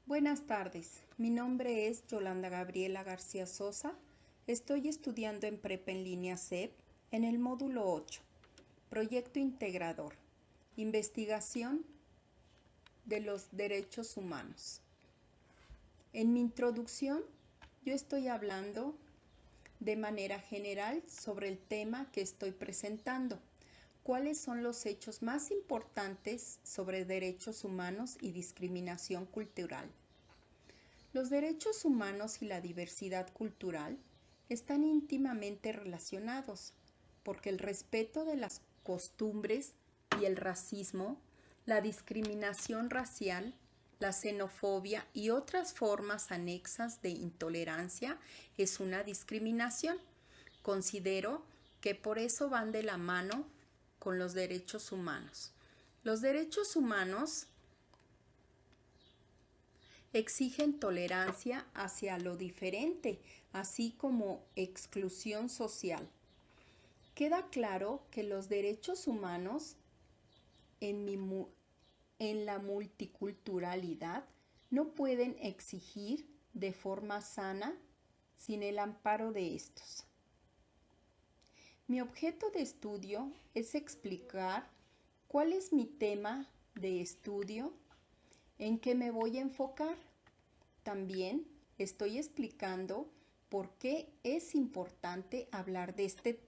Buenas tardes, mi nombre es Yolanda Gabriela García Sosa. Estoy estudiando en Prepa en línea CEP en el módulo 8, Proyecto Integrador, Investigación de los Derechos Humanos. En mi introducción, yo estoy hablando de manera general sobre el tema que estoy presentando. ¿Cuáles son los hechos más importantes sobre derechos humanos y discriminación cultural? Los derechos humanos y la diversidad cultural están íntimamente relacionados, porque el respeto de las costumbres y el racismo, la discriminación racial, la xenofobia y otras formas anexas de intolerancia es una discriminación. Considero que por eso van de la mano con los derechos humanos. Los derechos humanos exigen tolerancia hacia lo diferente, así como exclusión social. Queda claro que los derechos humanos en la multiculturalidad no pueden exigir de forma sana sin el amparo de estos. Mi objeto de estudio es explicar cuál es mi tema de estudio, en qué me voy a enfocar. También estoy explicando por qué es importante hablar de este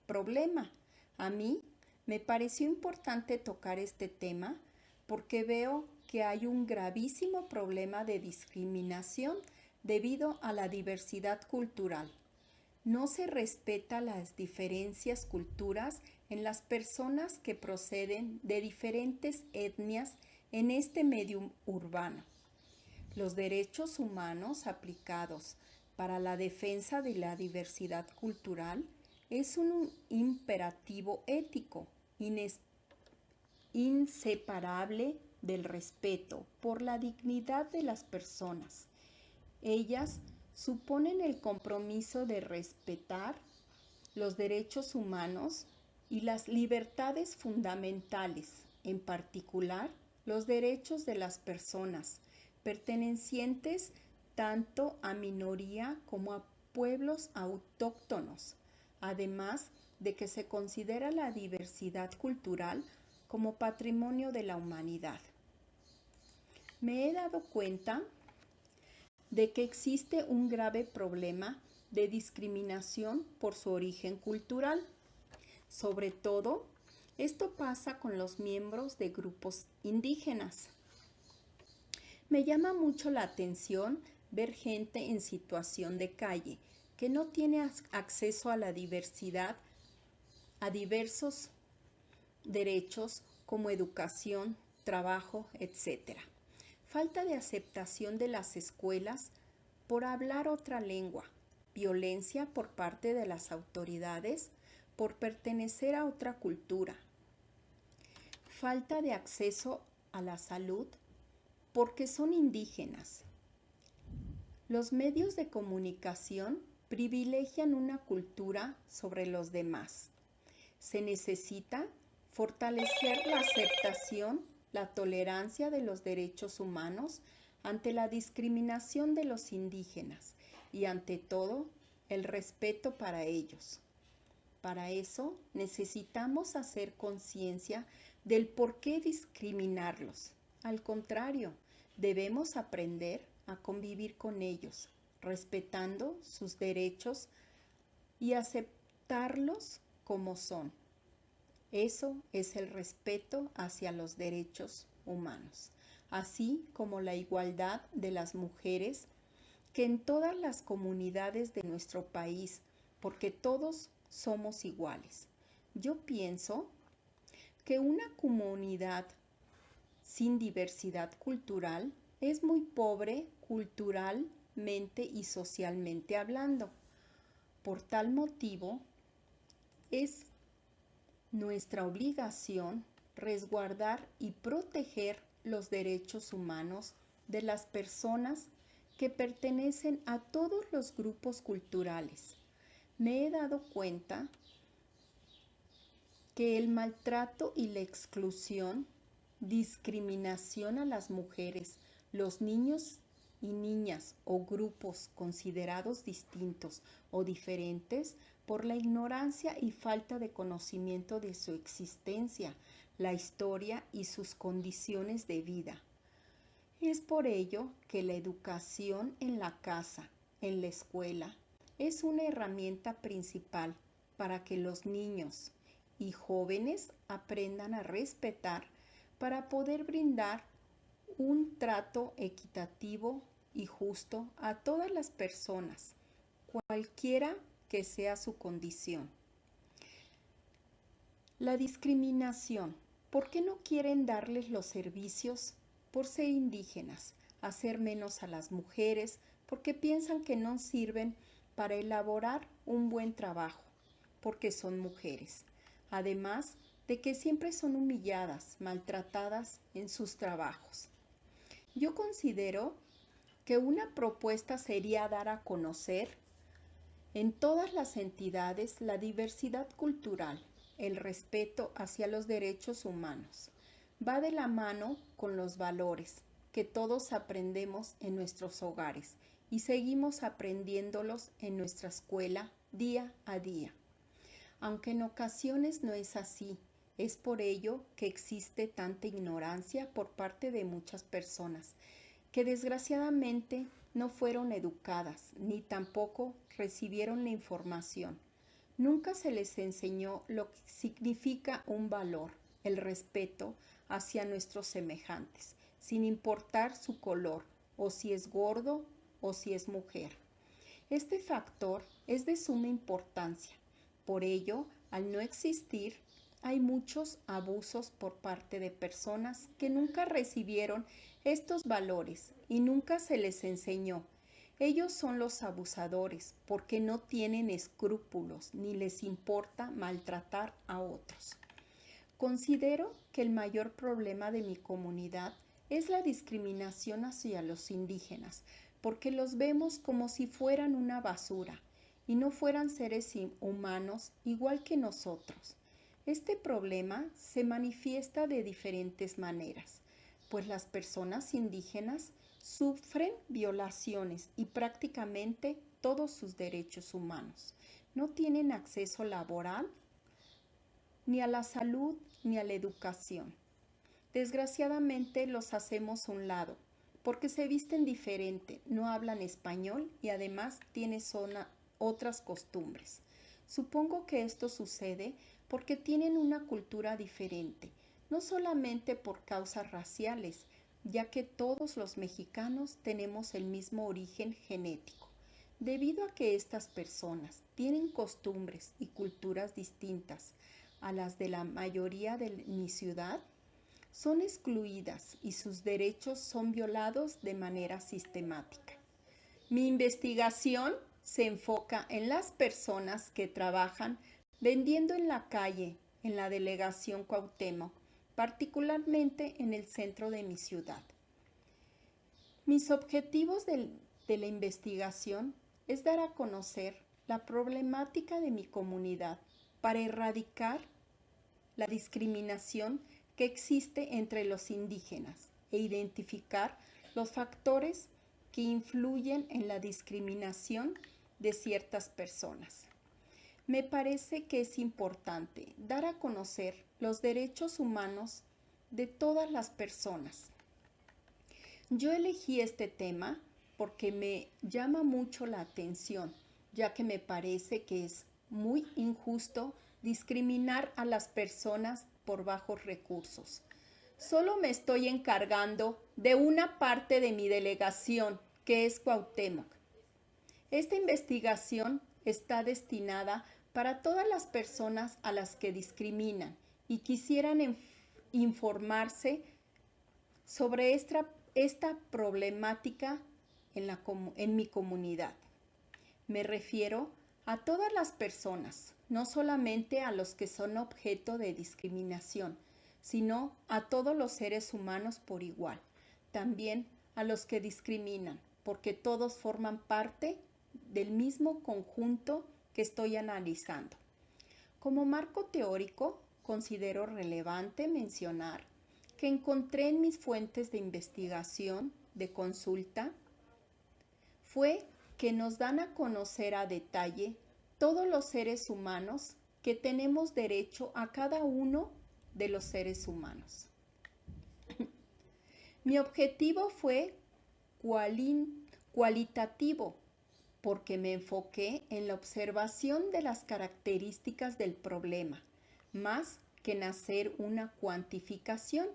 problema. A mí me pareció importante tocar este tema porque veo que hay un gravísimo problema de discriminación debido a la diversidad cultural. No se respeta las diferencias culturas en las personas que proceden de diferentes etnias en este medio urbano. Los derechos humanos aplicados para la defensa de la diversidad cultural es un imperativo ético inseparable del respeto por la dignidad de las personas. Ellas suponen el compromiso de respetar los derechos humanos y las libertades fundamentales, en particular los derechos de las personas pertenecientes tanto a minoría como a pueblos autóctonos, además de que se considera la diversidad cultural como patrimonio de la humanidad. Me he dado cuenta de que existe un grave problema de discriminación por su origen cultural. Sobre todo, esto pasa con los miembros de grupos indígenas. Me llama mucho la atención ver gente en situación de calle que no tiene acceso a la diversidad, a diversos derechos como educación, trabajo, etc. Falta de aceptación de las escuelas por hablar otra lengua, violencia por parte de las autoridades por pertenecer a otra cultura, falta de acceso a la salud porque son indígenas. Los medios de comunicación privilegian una cultura sobre los demás. Se necesita fortalecer la aceptación, la tolerancia de los derechos humanos ante la discriminación de los indígenas y ante todo el respeto para ellos. Para eso necesitamos hacer conciencia del por qué discriminarlos. Al contrario, debemos aprender a convivir con ellos, respetando sus derechos y aceptarlos como son. Eso es el respeto hacia los derechos humanos, así como la igualdad de las mujeres que en todas las comunidades de nuestro país, porque todos somos iguales. Yo pienso que una comunidad sin diversidad cultural es muy pobre culturalmente y socialmente hablando. Por tal motivo, es nuestra obligación resguardar y proteger los derechos humanos de las personas que pertenecen a todos los grupos culturales. Me he dado cuenta que el maltrato y la exclusión, discriminación a las mujeres, los niños y niñas o grupos considerados distintos o diferentes por la ignorancia y falta de conocimiento de su existencia, la historia y sus condiciones de vida. Es por ello que la educación en la casa, en la escuela, es una herramienta principal para que los niños y jóvenes aprendan a respetar para poder brindar un trato equitativo y justo a todas las personas, cualquiera que sea su condición. La discriminación. ¿Por qué no quieren darles los servicios por ser indígenas? Hacer menos a las mujeres porque piensan que no sirven para elaborar un buen trabajo, porque son mujeres. Además de que siempre son humilladas, maltratadas en sus trabajos. Yo considero que una propuesta sería dar a conocer en todas las entidades la diversidad cultural, el respeto hacia los derechos humanos. Va de la mano con los valores que todos aprendemos en nuestros hogares y seguimos aprendiéndolos en nuestra escuela día a día. Aunque en ocasiones no es así, es por ello que existe tanta ignorancia por parte de muchas personas que desgraciadamente no fueron educadas ni tampoco recibieron la información. Nunca se les enseñó lo que significa un valor, el respeto hacia nuestros semejantes, sin importar su color, o si es gordo o si es mujer. Este factor es de suma importancia. Por ello, al no existir, hay muchos abusos por parte de personas que nunca recibieron estos valores y nunca se les enseñó. Ellos son los abusadores porque no tienen escrúpulos ni les importa maltratar a otros. Considero que el mayor problema de mi comunidad es la discriminación hacia los indígenas, porque los vemos como si fueran una basura y no fueran seres humanos igual que nosotros. Este problema se manifiesta de diferentes maneras, pues las personas indígenas sufren violaciones y prácticamente todos sus derechos humanos. No tienen acceso laboral, ni a la salud, ni a la educación. Desgraciadamente los hacemos a un lado, porque se visten diferente, no hablan español y además tienen otras costumbres. Supongo que esto sucede porque tienen una cultura diferente, no solamente por causas raciales, ya que todos los mexicanos tenemos el mismo origen genético. Debido a que estas personas tienen costumbres y culturas distintas a las de la mayoría de mi ciudad, son excluidas y sus derechos son violados de manera sistemática. Mi investigación se enfoca en las personas que trabajan vendiendo en la calle en la delegación Cuauhtémoc, particularmente en el centro de mi ciudad. Mis objetivos de la investigación es dar a conocer la problemática de mi comunidad para erradicar la discriminación que existe entre los indígenas e identificar los factores que influyen en la discriminación de ciertas personas. Me parece que es importante dar a conocer los derechos humanos de todas las personas. Yo elegí este tema porque me llama mucho la atención, ya que me parece que es muy injusto discriminar a las personas por bajos recursos. Solo me estoy encargando de una parte de mi delegación, que es Cuauhtémoc. Esta investigación está destinada para todas las personas a las que discriminan y quisieran informarse sobre esta problemática en mi comunidad. Me refiero a todas las personas, no solamente a los que son objeto de discriminación, sino a todos los seres humanos por igual, también a los que discriminan, porque todos forman parte del mismo conjunto que estoy analizando. Como marco teórico, considero relevante mencionar que encontré en mis fuentes de investigación, de consulta, fue que nos dan a conocer a detalle todos los seres humanos que tenemos derecho a cada uno de los seres humanos. Mi objetivo fue cualitativo porque me enfoqué en la observación de las características del problema, más que en hacer una cuantificación,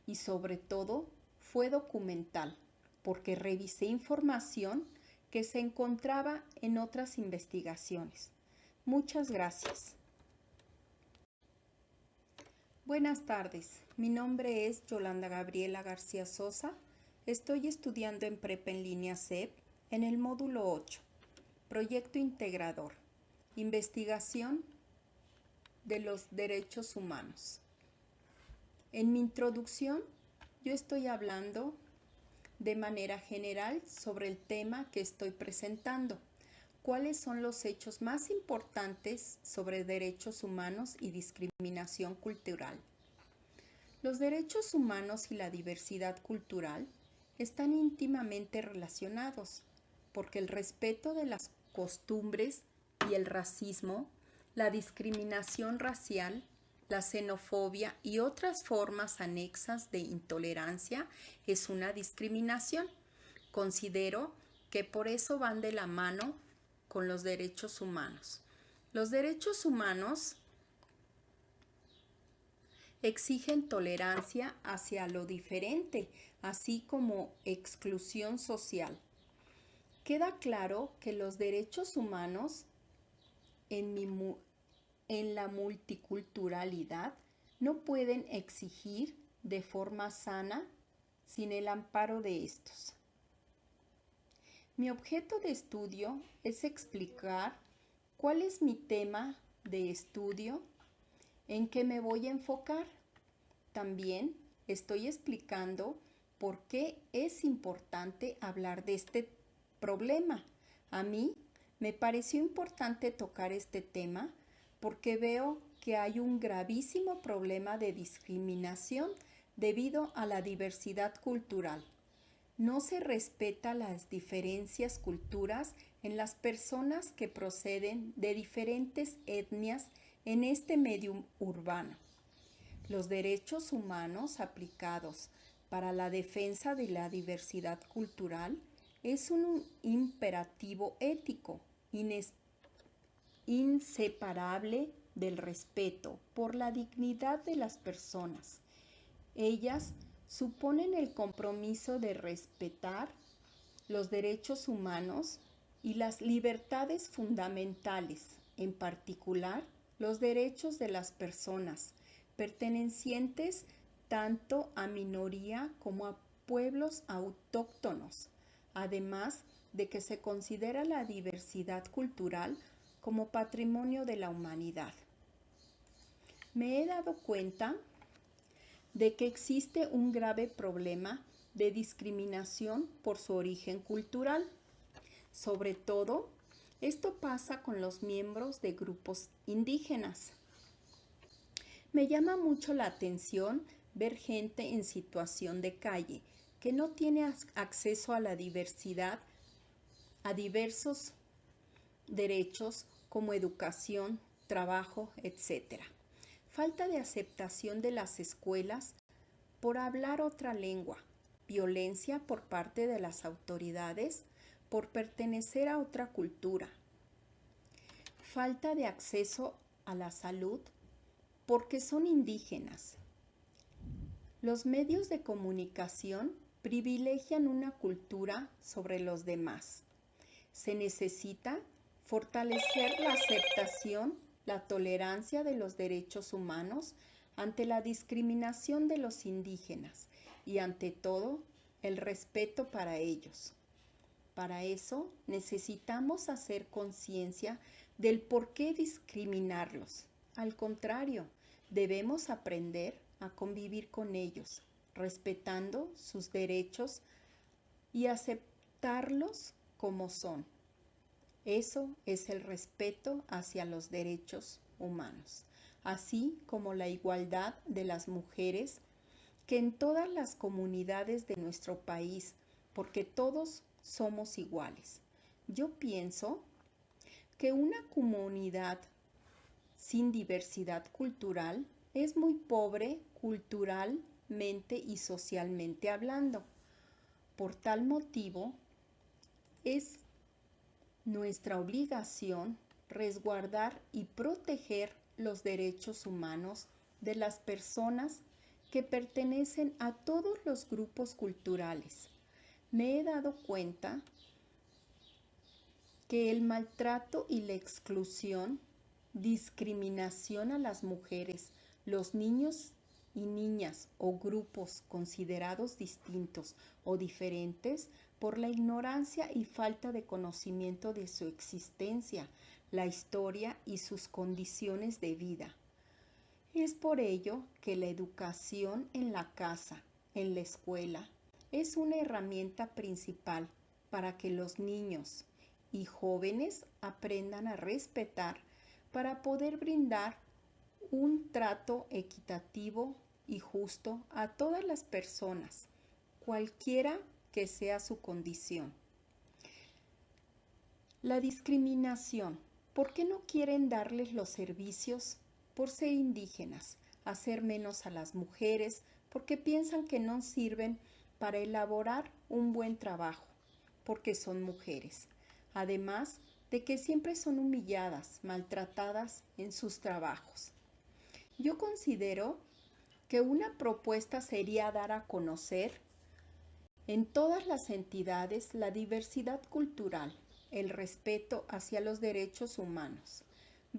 y sobre todo fue documental porque revisé información que se encontraba en otras investigaciones. Muchas gracias. Buenas tardes, mi nombre es Yolanda Gabriela García Sosa. Estoy estudiando en Prepa en línea CEP en el módulo 8, Proyecto Integrador, Investigación de los Derechos Humanos. En mi introducción, yo estoy hablando de manera general sobre el tema que estoy presentando. ¿Cuáles son los hechos más importantes sobre derechos humanos y discriminación cultural? Los derechos humanos y la diversidad cultural están íntimamente relacionados, porque el respeto de las costumbres y el racismo, la discriminación racial, la xenofobia y otras formas anexas de intolerancia es una discriminación. Considero que por eso van de la mano con los derechos humanos. Los derechos humanos exigen tolerancia hacia lo diferente, así como exclusión social. Queda claro que los derechos humanos en la multiculturalidad no pueden exigir de forma sana sin el amparo de estos. Mi objeto de estudio es explicar cuál es mi tema de estudio, en qué me voy a enfocar. También estoy explicando por qué es importante hablar de este problema. A mí me pareció importante tocar este tema porque veo que hay un gravísimo problema de discriminación debido a la diversidad cultural. No se respeta las diferencias culturas en las personas que proceden de diferentes etnias en este medio urbano. Los derechos humanos aplicados para la defensa de la diversidad cultural es un imperativo ético inseparable del respeto por la dignidad de las personas. Ellas suponen el compromiso de respetar los derechos humanos y las libertades fundamentales, en particular los derechos de las personas pertenecientes tanto a minoría como a pueblos autóctonos, además de que se considera la diversidad cultural como patrimonio de la humanidad. Me he dado cuenta de que existe un grave problema de discriminación por su origen cultural. Sobre todo, esto pasa con los miembros de grupos indígenas. Me llama mucho la atención ver gente en situación de calle que no tiene acceso a la diversidad, a diversos derechos como educación, trabajo, etc. Falta de aceptación de las escuelas por hablar otra lengua, violencia por parte de las autoridades por pertenecer a otra cultura, falta de acceso a la salud porque son indígenas. Los medios de comunicación privilegian una cultura sobre los demás. Se necesita fortalecer la aceptación, la tolerancia de los derechos humanos ante la discriminación de los indígenas y ante todo el respeto para ellos. Para eso necesitamos hacer conciencia del por qué discriminarlos. Al contrario, debemos aprender a convivir con ellos, respetando sus derechos y aceptarlos como son. Eso es el respeto hacia los derechos humanos, así como la igualdad de las mujeres que en todas las comunidades de nuestro país, porque todos somos iguales. Yo pienso que una comunidad sin diversidad cultural es muy pobre culturalmente y socialmente hablando. Por tal motivo, es nuestra obligación resguardar y proteger los derechos humanos de las personas que pertenecen a todos los grupos culturales. Me he dado cuenta que el maltrato y la exclusión, discriminación a las mujeres, los niños y niñas o grupos considerados distintos o diferentes por la ignorancia y falta de conocimiento de su existencia, la historia y sus condiciones de vida. Es por ello que la educación en la casa, en la escuela, es una herramienta principal para que los niños y jóvenes aprendan a respetar para poder brindar un trato equitativo y justo a todas las personas, cualquiera que sea su condición. La discriminación. ¿Por qué no quieren darles los servicios por ser indígenas? Hacer menos a las mujeres porque piensan que no sirven para elaborar un buen trabajo, porque son mujeres. Además de que siempre son humilladas, maltratadas en sus trabajos. Yo considero que una propuesta sería dar a conocer en todas las entidades la diversidad cultural, el respeto hacia los derechos humanos.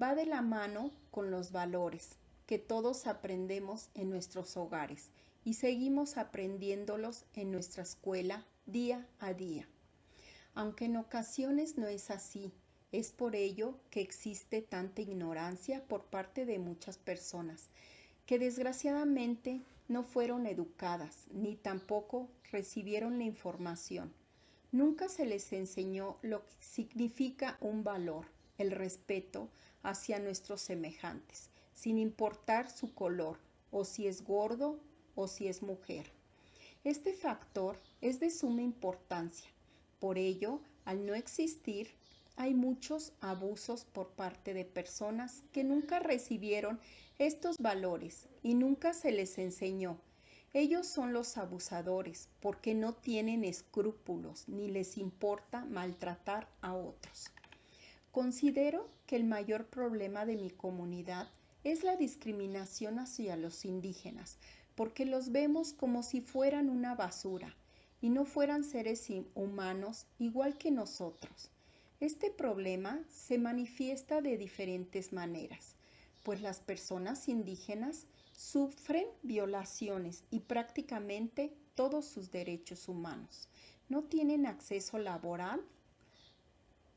Va de la mano con los valores que todos aprendemos en nuestros hogares y seguimos aprendiéndolos en nuestra escuela día a día. Aunque en ocasiones no es así, es por ello que existe tanta ignorancia por parte de muchas personas que desgraciadamente no fueron educadas ni tampoco recibieron la información. Nunca se les enseñó lo que significa un valor, el respeto hacia nuestros semejantes, sin importar su color, o si es gordo o si es mujer. Este factor es de suma importancia. Por ello, al no existir, hay muchos abusos por parte de personas que nunca recibieron estos valores y nunca se les enseñó. Ellos son los abusadores porque no tienen escrúpulos ni les importa maltratar a otros. Considero que el mayor problema de mi comunidad es la discriminación hacia los indígenas, porque los vemos como si fueran una basura y no fueran seres humanos igual que nosotros. Este problema se manifiesta de diferentes maneras, pues las personas indígenas sufren violaciones y prácticamente todos sus derechos humanos. No tienen acceso laboral,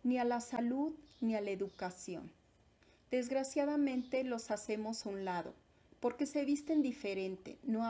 ni a la salud, ni a la educación. Desgraciadamente los hacemos a un lado, porque se visten diferente, no